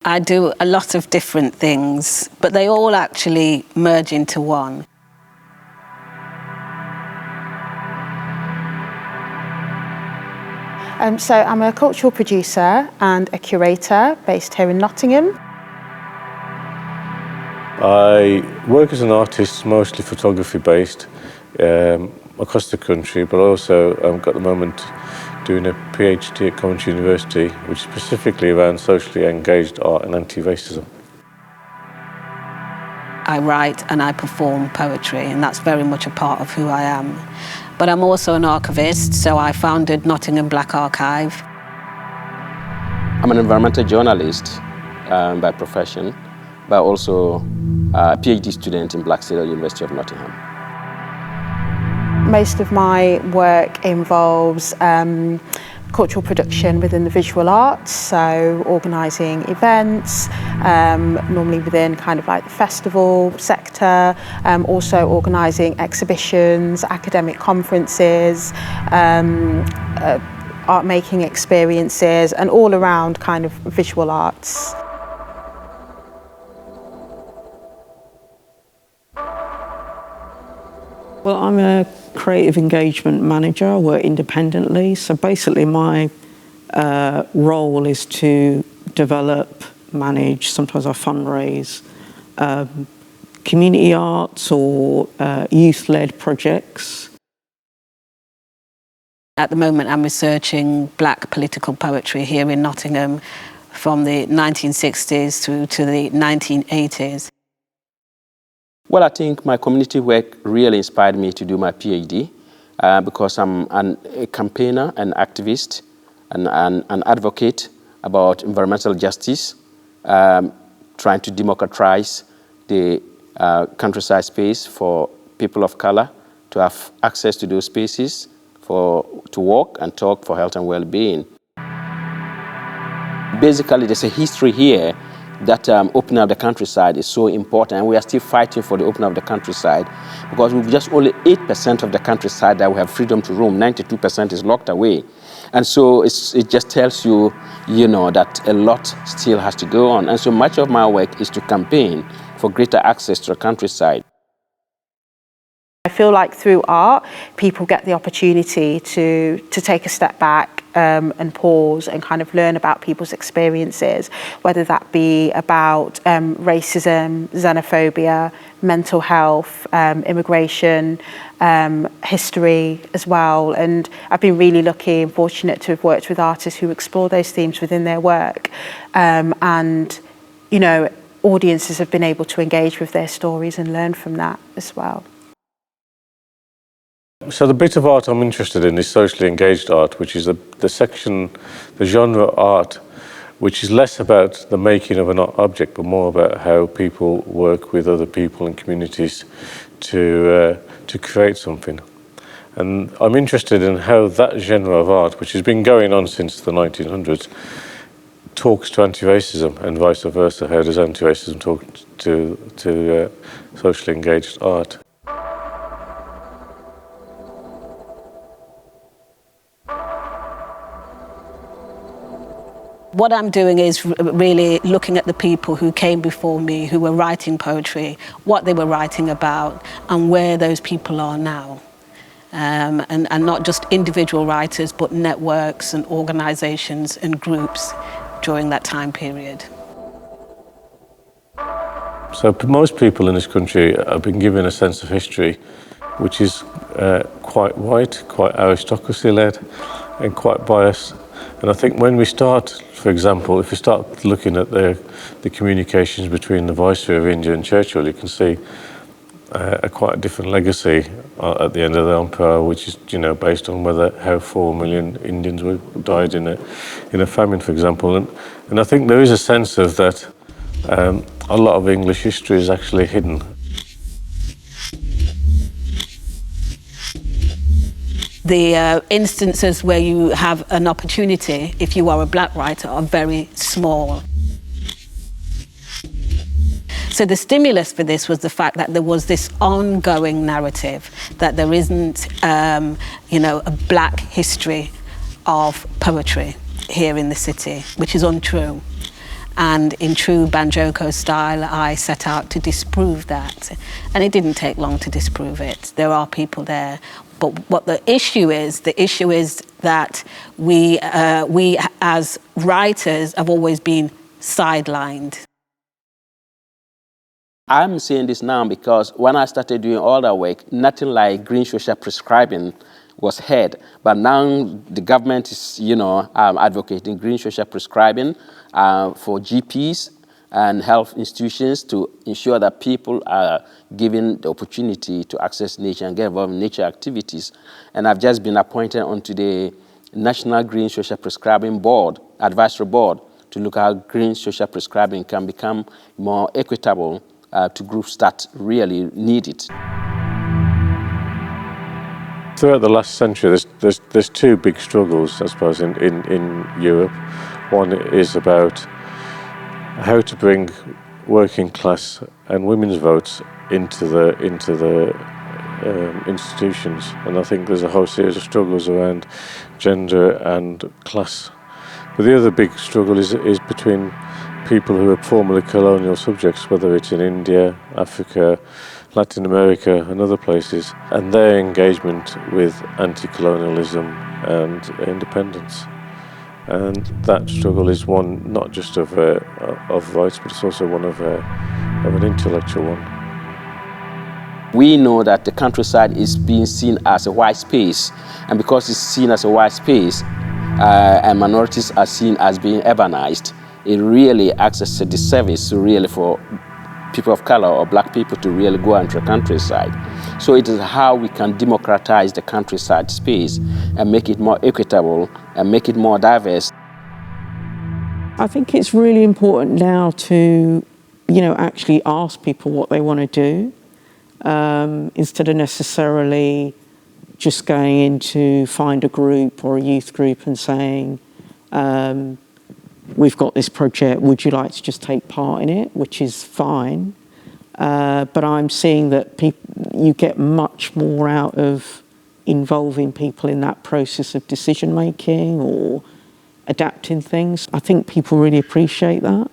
I do a lot of different things, but they all actually merge into one. So I'm a cultural producer and a curator based here in Nottingham. I work as an artist, mostly photography based, across the country, but also got at the moment doing a PhD at Coventry University, which is specifically around socially engaged art and anti-racism. I write and I perform poetry, and that's very much a part of who I am. But I'm also an archivist, so I founded Nottingham Black Archive. I'm an environmental journalist by profession, but also a PhD student in Blackstable University of Nottingham. Most of my work involves cultural production within the visual arts, so organising events, normally within kind of like the festival sector, also organising exhibitions, academic conferences, art making experiences, and all around kind of visual arts. Well, I'm a creative engagement manager. I work independently. So basically my role is to develop, manage, sometimes I fundraise, community arts or youth-led projects. At the moment, I'm researching black political poetry here in Nottingham from the 1960s through to the 1980s. Well, I think my community work really inspired me to do my PhD because I'm a campaigner, an activist, and an advocate about environmental justice, trying to democratize the countryside space for people of color to have access to those spaces, to walk and talk for health and well-being. Basically, there's a history here that opening up the countryside is so important, and we are still fighting for the opening of the countryside because we've just only 8% of the countryside that we have freedom to roam. 92% is locked away. And so it just tells you, that a lot still has to go on. And so much of my work is to campaign for greater access to the countryside. I feel like through art, people get the opportunity to take a step back and pause and kind of learn about people's experiences, whether that be about racism, xenophobia, mental health, immigration, history as well. And I've been really lucky and fortunate to have worked with artists who explore those themes within their work. And, audiences have been able to engage with their stories and learn from that as well. So the bit of art I'm interested in is socially engaged art, which is the genre art, which is less about the making of an object, but more about how people work with other people and communities to create something. And I'm interested in how that genre of art, which has been going on since the 1900s, talks to anti-racism and vice versa. How does anti-racism talk to socially engaged art? What I'm doing is really looking at the people who came before me, who were writing poetry, what they were writing about, and where those people are now. And not just individual writers, but networks and organizations and groups during that time period. So most people in this country have been given a sense of history, which is quite white, quite aristocracy-led, and quite biased. And I think when we start, for example, if we start looking at the communications between the Viceroy of India and Churchill, you can see a quite different legacy at the end of the empire, which is, based on how 4 million Indians died in a famine, for example. And I think there is a sense of that a lot of English history is actually hidden. The instances where you have an opportunity, if you are a black writer, are very small. So the stimulus for this was the fact that there was this ongoing narrative that there isn't, a black history of poetry here in the city, which is untrue. And in true Banjoko style, I set out to disprove that. And it didn't take long to disprove it. There are people there. But what the issue is that we as writers have always been sidelined. I'm saying this now because when I started doing all that work, nothing like green social prescribing was heard. But now the government is, advocating green social prescribing for GPs and health institutions to ensure that people are given the opportunity to access nature and get involved in nature activities. And I've just been appointed onto the National Green Social Prescribing Board, Advisory Board, to look at how green social prescribing can become more equitable to groups that really need it. Throughout the last century, there's two big struggles, I suppose, in Europe. One is about how to bring working class and women's votes into the institutions, and I think there's a whole series of struggles around gender and class. But the other big struggle is between people who are formerly colonial subjects, whether it's in India, Africa, Latin America and other places, and their engagement with anti-colonialism and independence. And that struggle is one not just of rights, but it's also one of an intellectual one. We know that the countryside is being seen as a white space, and because it's seen as a white space, and minorities are seen as being urbanized, it really acts as a disservice really for people of color or black people to really go into the countryside. So it is how we can democratize the countryside space and make it more equitable and make it more diverse. I think it's really important now to, actually ask people what they want to do, instead of necessarily just going in to find a group or a youth group and saying, we've got this project, would you like to just take part in it, which is fine. But I'm seeing that you get much more out of involving people in that process of decision making or adapting things. I think people really appreciate that.